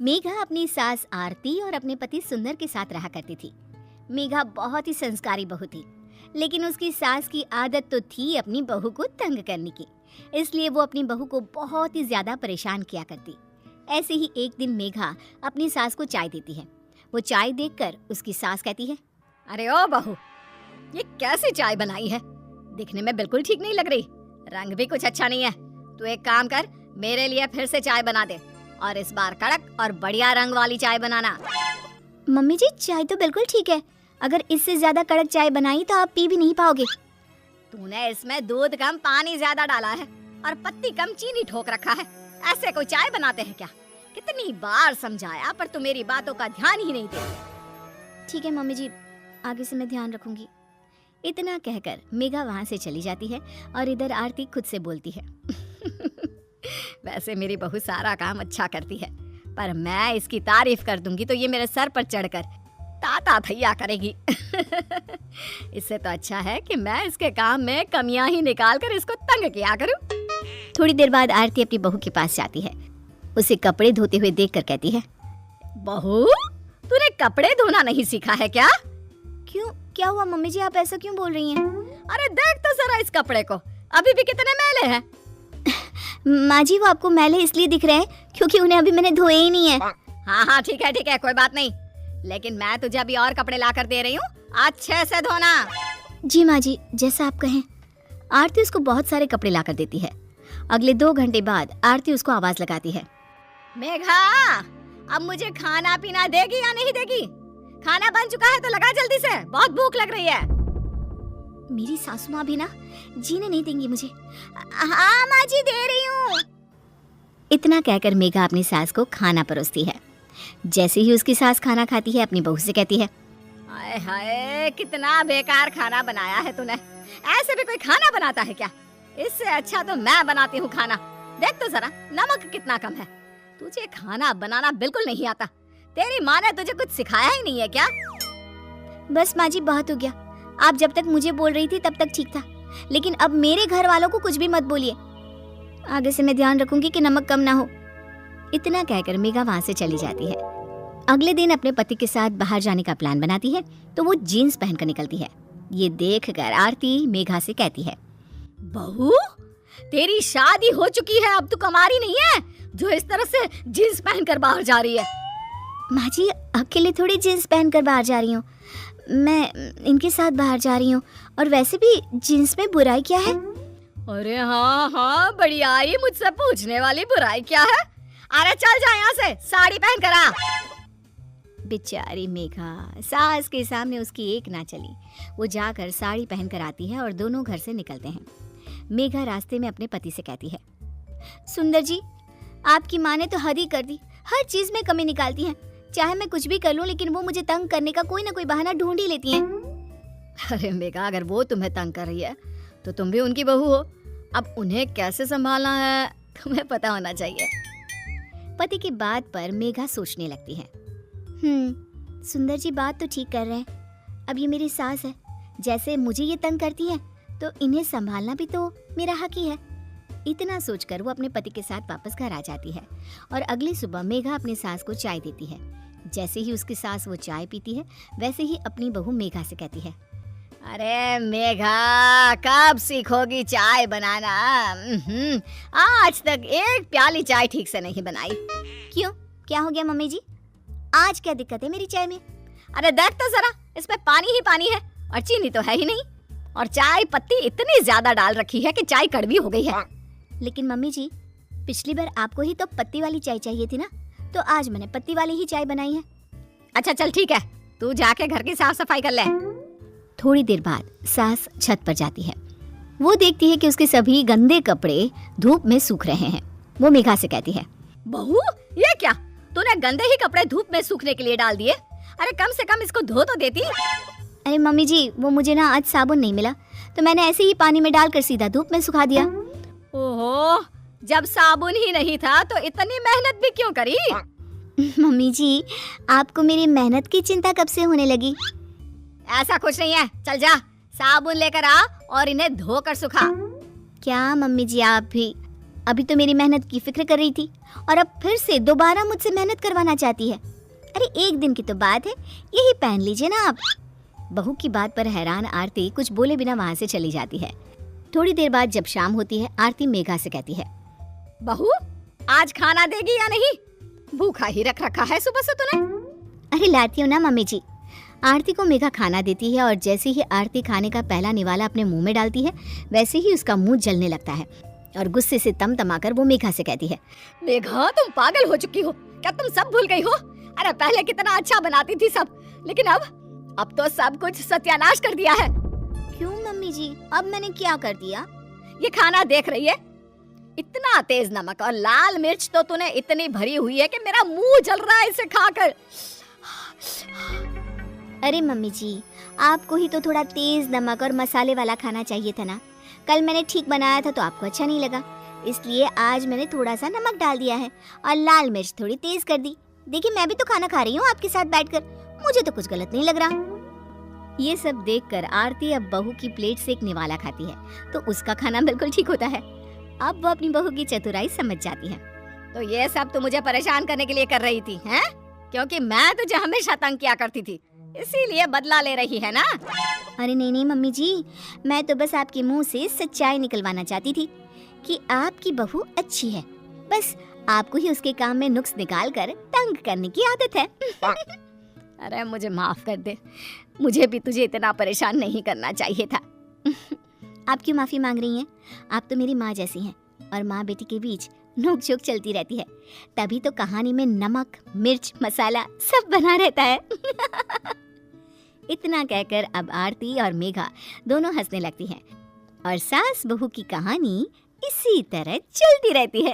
मेघा अपनी सास आरती और अपने पति सुंदर के साथ रहा करती थी। मेघा बहुत ही संस्कारी बहू थी, लेकिन उसकी सास की आदत तो थी अपनी बहू को तंग करने की, इसलिए वो अपनी बहू को बहुत ही ज्यादा परेशान किया करती। ऐसे ही एक दिन मेघा अपनी सास को चाय देती है। वो चाय देखकर उसकी सास कहती है, अरे ओ बहू, ये कैसी चाय बनाई है? दिखने में बिल्कुल ठीक नहीं लग रही, रंग भी कुछ अच्छा नहीं है। तू एक काम कर, मेरे लिए फिर से चाय बना दे और इस बार कड़क और बढ़िया रंग वाली चाय बनाना। मम्मी जी चाय तो बिल्कुल ठीक है, अगर इससे ज्यादा कड़क चाय बनाई तो आप पी भी नहीं पाओगे। तूने इसमें दूध कम पानी ज्यादा डाला है और पत्ती कम चीनी ठोक रखा है। ऐसे कोई चाय बनाते हैं क्या? कितनी बार समझाया पर तू मेरी बातों का ध्यान ही नहीं देती। ठीक है मम्मी जी, आगे से मैं ध्यान रखूंगी। इतना कहकर मेघा वहाँ से चली जाती है और इधर आरती खुद से बोलती है, वैसे मेरी बहू सारा काम अच्छा करती है, पर मैं इसकी तारीफ कर दूंगी तो ये मेरे सर पर चढ़कर ताता थैया करेगी। इससे तो अच्छा है कि मैं इसके काम में कमियां ही निकाल कर इसको तंग किया करूं। थोड़ी देर बाद आरती अपनी बहू के पास जाती है। उसे कपड़े धोते हुए देखकर कहती है, बहू, तूने कपड़े धोना नहीं सीखा है क्या? क्यों, क्या हुआ मम्मी जी, आप ऐसा क्यों बोल रही हैं? अरे देख तो जरा इस कपड़े को, अभी भी कितने मैले हैं। माँ जी वो आपको मैले इसलिए दिख रहे हैं क्योंकि उन्हें अभी मैंने धोए ही नहीं है। हाँ ठीक है, कोई बात नहीं, लेकिन मैं तुझे अभी और कपड़े ला कर दे रही हूँ, अच्छे से धोना। जी माँ जी, जैसा आप कहें। आरती उसको बहुत सारे कपड़े ला कर देती है। अगले 2 घंटे बाद आरती उसको आवाज लगाती है, मेघा, अब मुझे खाना पीना देगी या नहीं देगी? खाना बन चुका है तो लगा जल्दी से, बहुत भूख लग रही है। मेरी सासू माँ भी ना जीने नहीं देंगी मुझे। हाँ माँ जी, दे रही हूँ। इतना कहकर मेघा अपनी सास को खाना परोसती है। जैसे ही उसकी सास खाना खाती है अपनी बहू से कहती है, हाय हाय, कितना बेकार खाना बनाया है तूने। ऐसे भी कोई खाना बनाता है क्या? इससे अच्छा तो मैं बनाती हूँ खाना। देख तो जरा नमक कितना कम है। तुझे खाना बनाना बिल्कुल नहीं आता। तेरी माँ ने तुझे कुछ सिखाया ही नहीं है क्या? बस माँ जी बहुत हो गया, आप जब तक मुझे बोल रही थी तब तक ठीक था, लेकिन अब मेरे घर वालों को कुछ भी मत बोलिए। आगे से मैं ध्यान रखूंगी कि नमक कम ना हो। इतना कहकर मेघा वहाँ से चली जाती है। अगले दिन अपने पति के साथ बाहर जाने का प्लान बनाती है तो वो जीन्स पहनकर निकलती है। ये देखकर आरती मेघा से कहती है, बहू, तेरी शादी हो चुकी है, अब तू कुंवारी नहीं है जो इस तरह से जीन्स पहनकर बाहर जा रही है। माँ जी अकेले थोड़ी जीन्स पहनकर बाहर जा रही हूँ, मैं इनके साथ बाहर जा रही हूँ, और वैसे भी जीन्स में बुराई क्या है? अरे हाँ, बड़ी आई मुझसे पूछने वाली, बुराई क्या है? अरे चल जा यहाँ से, साड़ी पहन कर आ। बेचारी मेघा, सास के सामने उसकी एक ना चली। वो जाकर साड़ी पहनकर आती है और दोनों घर से निकलते हैं। मेघा रास्ते में अपने पति से कहती है, सुंदर जी, आपकी माँ ने तो हद ही कर दी, हर चीज में कमी निकालती हैं। चाहे मैं कुछ भी कर लूं, लेकिन वो मुझे तंग करने का कोई ना कोई बहाना ढूंढ ही लेती हैं। अरे मेघा, अगर वो तुम्हें तंग कर रही है तो तुम भी उनकी बहू हो। अब उन्हें कैसे संभालना है तुम्हें पता होना चाहिए। पति की बात पर मेघा सोचने लगती है, सुंदर जी बात तो ठीक कर रहे हैं। अब ये मेरी सास है, जैसे मुझे ये तंग करती है तो इन्हें संभालना भी तो मेरा हक ही है। इतना सोचकर वो अपने पति के साथ वापस घर आ जाती है और अगली सुबह मेघा अपनी सास को चाय देती है। जैसे ही उसकी सास वो चाय पीती है, वैसे ही अपनी बहू मेघा से कहती है, अरे मेघा, कब सीखोगी चाय बनाना? आज तक एक प्याली चाय ठीक से नहीं बनाई। क्यों, क्या हो गया मम्मी जी? आज क्या दिक्कत है मेरी चाय में? अरे देख तो जरा, इसमें पानी ही पानी है और चीनी तो है ही नहीं, और चाय पत्ती इतनी ज्यादा डाल रखी है कि चाय कड़वी हो गई है। लेकिन मम्मी जी, पिछली बार आपको ही तो पत्ती वाली चाय चाहिए थी ना, तो आज मैंने पत्ती वाली ही चाय बनाई है। अच्छा चल ठीक है, तू जाके घर की साफ सफाई कर ले। थोड़ी देर बाद सास छत पर जाती है। वो देखती है कि उसके सभी गंदे कपड़े धूप में सूख रहे हैं। वो मेघा से कहती है, बहू, ये क्या, तूने गंदे ही कपड़े धूप में सूखने के लिए डाल दिए? अरे कम से कम इसको धो तो देती। अरे मम्मी जी, वो मुझे ना आज साबुन नहीं मिला, तो मैंने ऐसे ही पानी में डालकर सीधा धूप में सुखा दिया। ओहो, जब साबुन ही नहीं था तो इतनी मेहनत भी क्यों करी? मम्मी जी, आपको मेरी मेहनत की चिंता कब से होने लगी? ऐसा कुछ नहीं है, चल जा साबुन लेकर आ और इन्हें धोकर सुखा। क्या मम्मी जी आप भी? अभी तो मेरी मेहनत की फिक्र कर रही थी और अब फिर से दोबारा मुझसे मेहनत करवाना चाहती है। अरे एक दिन की तो बात है, यही पहन लीजिए ना आप। बहू की बात पर हैरान आरती कुछ बोले बिना वहाँ से चली जाती है। थोड़ी देर बाद जब शाम होती है, आरती मेघा से कहती है, बहू आज खाना देगी या नहीं? भूखा ही रख रखा है सुबह से तूने। अरे लाती हूँ ना मम्मी जी। आरती को मेघा खाना देती है और जैसे ही आरती खाने का पहला निवाला अपने मुंह में डालती है, वैसे ही उसका मुंह जलने लगता है और गुस्से से तमतमाकर वो मेघा से कहती है, मेघा तुम पागल हो चुकी हो क्या? तुम सब भूल गई हो? अरे पहले कितना अच्छा बनाती थी सब, लेकिन अब तो सब कुछ सत्यानाश कर दिया है। क्यों मम्मी जी, अब मैंने क्या कर दिया? ये खाना देख रही है, इतना तेज नमक और लाल मिर्च तो तूने इतनी भरी हुई है कि मेरा मुंह जल रहा है इसे खाकर। अरे मम्मी जी, आपको ही तो थोड़ा तेज नमक और मसाले वाला खाना चाहिए था ना। कल मैंने ठीक बनाया था तो आपको अच्छा नहीं लगा, इसलिए आज मैंने थोड़ा सा नमक डाल दिया है और लाल मिर्च थोड़ी तेज कर दी। देखिए मैं भी तो खाना खा रही हूँ आपके साथ बैठकर, मुझे तो कुछ गलत नहीं लग रहा। ये सब देखकर आरती अब बहू की प्लेट से एक निवाला खाती है तो उसका खाना बिल्कुल ठीक होता है। अब वो अपनी बहू की चतुराई समझ जाती है। तो ये सब तो मुझे परेशान करने के लिए कर रही थी, हैं? क्योंकि मैं तुझे हमेशा तंग किया करती थी, इसीलिए बदला ले रही है ना? अरे नहीं नहीं मम्मी जी, मैं तो बस आपके मुंह से सच्चाई निकलवाना चाहती थी कि आपकी बहू अच्छी है। बस आपको ही उसके काम में नुक्स निकाल कर तंग करने की आदत है। अरे मुझे माफ कर दे, मुझे भी तुझे इतना परेशान नहीं करना चाहिए था। आप क्यों माफी मांग रही हैं? आप तो मेरी माँ जैसी हैं और माँ बेटी के बीच नोक-झोंक चलती रहती है, तभी तो कहानी में नमक, मिर्च, मसाला सब बना रहता है। इतना कहकर अब आरती और मेघा दोनों हंसने लगती हैं और सास बहू की कहानी इसी तरह चलती रहती है।